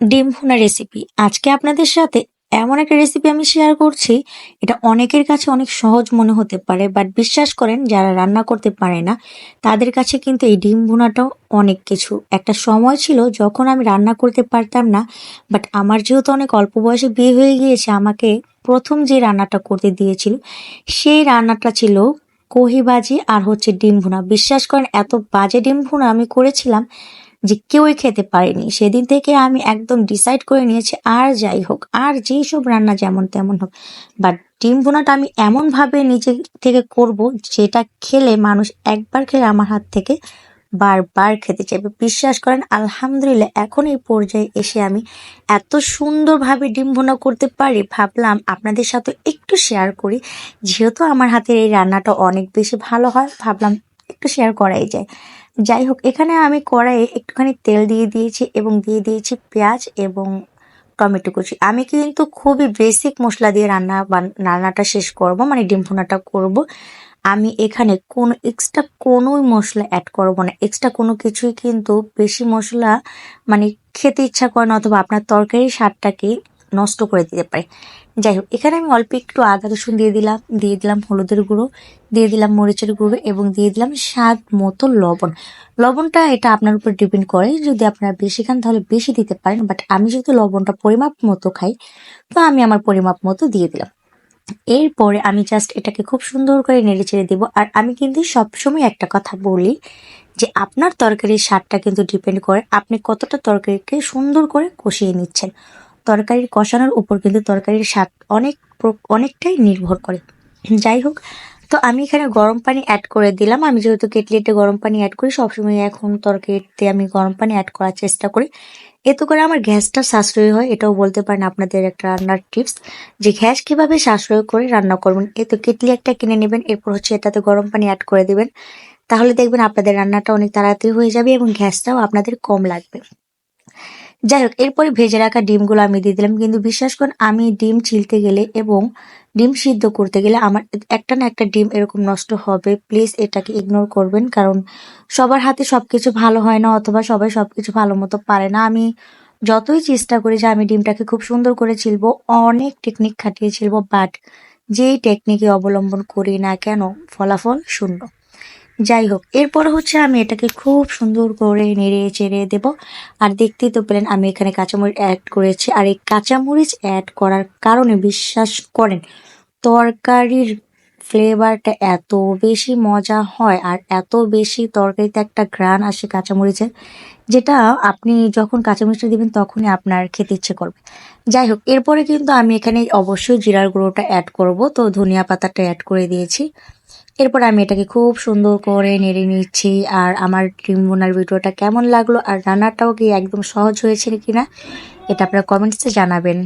ডিম ভুনা রেসিপি। আজকে আপনাদের সাথে এমন একটা রেসিপি আমি শেয়ার করছি, এটা অনেকের কাছে অনেক সহজ মনে হতে পারে, বাট বিশ্বাস করেন যারা রান্না করতে পারে না, তাদের কাছে কিন্তু এই ডিম ভুনাটাও অনেক কিছু। একটা সময় ছিল যখন আমি রান্না করতে পারতাম না, বাট আমার যেহেতু অনেক অল্প বয়সে বিয়ে হয়ে গিয়েছে, আমাকে প্রথম যে রান্নাটা করতে দিয়েছিল, সেই রান্নাটা ছিল কহি ভাজি আর হচ্ছে ডিম ভুনা। বিশ্বাস করেন এত বাজে ডিম ভুনা আমি করেছিলাম যে কেউই খেতে পারেনি। সেদিন থেকে আমি একদম ডিসাইড করে নিয়েছি, আর যাই হোক, আর যেই সব রান্না যেমন তেমন হোক, বাট ডিম ভুনাটা আমি এমনভাবে নিজে থেকে করব, যেটা খেলে মানুষ একবার খেলে আমার হাত থেকে বারবার খেতে চাইবে। বিশ্বাস করেন আলহামদুলিল্লাহ এখন এই পর্যায়ে এসে আমি এত সুন্দরভাবে ডিম ভুনা করতে পারি, ভাবলাম আপনাদের সাথে একটু শেয়ার করি। যেহেতু আমার হাতের এই রান্নাটা অনেক বেশি ভালো হয়, ভাবলাম একটু শেয়ার করাই যায়। যাই হোক, এখানে আমি কড়াইয়ে একটুখানি তেল দিয়ে দিয়েছি এবং দিয়ে দিয়েছি পেঁয়াজ এবং টমেটো কুচি। আমি কিন্তু খুবই বেসিক মশলা দিয়ে রান্নাটা শেষ করব, মানে ডিম ভুনাটা করব। আমি এখানে কোনো এক্সট্রা কোনোই মশলা অ্যাড করব না। এক্সট্রা কোনো কিছুই কিন্তু বেশি মশলা মানে খেতে ইচ্ছা করে না, অথবা আপনার তরকারির স্বাদটাকে নষ্ট করে দিতে পারে। যাই হোক, এখানে আমি অল্প একটু আদা রসুন দিয়ে দিলাম হলুদের গুঁড়ো, দিয়ে দিলাম মরিচের গুঁড়ো এবং দিয়ে দিলাম স্বাদ মতো লবণ। লবণটা এটা আপনার উপর ডিপেন্ড করে, যদি আপনারা বেশি খান তাহলে বেশি দিতে পারেন, বাট আমি যেহেতু লবণটা পরিমাপ মতো খাই, তো আমি আমার পরিমাপ মতো দিয়ে দিলাম। এরপরে আমি জাস্ট এটাকে খুব সুন্দর করে নেড়ে চেড়ে দেবো। আর আমি কিন্তু সবসময় একটা কথা বলি যে আপনার তরকারির স্বাদটা কিন্তু ডিপেন্ড করে আপনি কতটা তরকারিকে সুন্দর করে কষিয়ে নিচ্ছেন। তরকারির কষানোর উপর কিন্তু তরকারির স্বাদ অনেকটাই নির্ভর করে। যাই হোক, তো আমি এখানে গরম পানি অ্যাড করে দিলাম। আমি যেহেতু কেটলিতে গরম পানি অ্যাড করি সবসময়, এখন তরকারিতে আমি গরম পানি অ্যাড করার চেষ্টা করি। এতে করে আমার গ্যাসটা সাশ্রয়ী হয়। এটাও বলতে পারেন আপনাদের একটা রান্নার টিপস, যে গ্যাস কিভাবে সাশ্রয় করে রান্না করবেন। এই তো কেটলি একটা কিনে নেবেন, এরপর হচ্ছে এটাতে গরম পানি অ্যাড করে দিবেন। তাহলে দেখবেন আপনাদের রান্নাটা অনেক তাড়াতাড়ি হয়ে যাবে এবং গ্যাসটাও আপনাদের কম লাগবে। যাই হোক, এরপরে ভেজে রাখা ডিমগুলো আমি দিয়ে দিলাম। কিন্তু বিশ্বাস করুন, আমি ডিম ছিলতে গেলে এবং ডিম সিদ্ধ করতে গেলে আমার একটা না একটা ডিম এরকম নষ্ট হবে। প্লিজ এটাকে ইগনোর করবেন, কারণ সবার হাতে সবকিছু ভালো হয় না, অথবা সবাই সবকিছু ভালো মতো পারে না। আমি যতই চেষ্টা করি যে আমি ডিমটাকে খুব সুন্দর করে ছিলবো, অনেক টেকনিক খাটিয়ে ছিলবো, বাট যেই টেকনিকে অবলম্বন করি না কেন, ফলাফল শূন্য। যাই হোক, এরপর হচ্ছে আমি এটাকে খুব সুন্দর করে নেড়ে চেড়ে দেব। আর দেখতেই তো পেলেন আমি এখানে কাঁচামরিচ অ্যাড করেছি, আর এই কাঁচামরিচ অ্যাড করার কারণে বিশ্বাস করেন তরকারির ফ্লেভারটা এত বেশি মজা হয়, আর এত বেশি তরকারিতে একটা ঘ্রাণ আসে কাঁচামরিচের, যেটা আপনি যখন কাঁচামরিচটা দিবেন তখনই আপনার খেতে ইচ্ছে করবে। যাই হোক, এরপরে কিন্তু আমি এখানে অবশ্যই জিরার গুঁড়োটা অ্যাড করব, তো ধনিয়া পাতাটা অ্যাড করে দিয়েছি। এরপর আমি এটাকে খুব সুন্দর করে নেড়ে নিচ্ছি। আর আমার ডিম ভুনার ভিডিওটা কেমন লাগলো আর রান্নাটাও কি একদম সহজ হয়েছে কিনা, এটা আপনারা কমেন্টসে জানাবেন।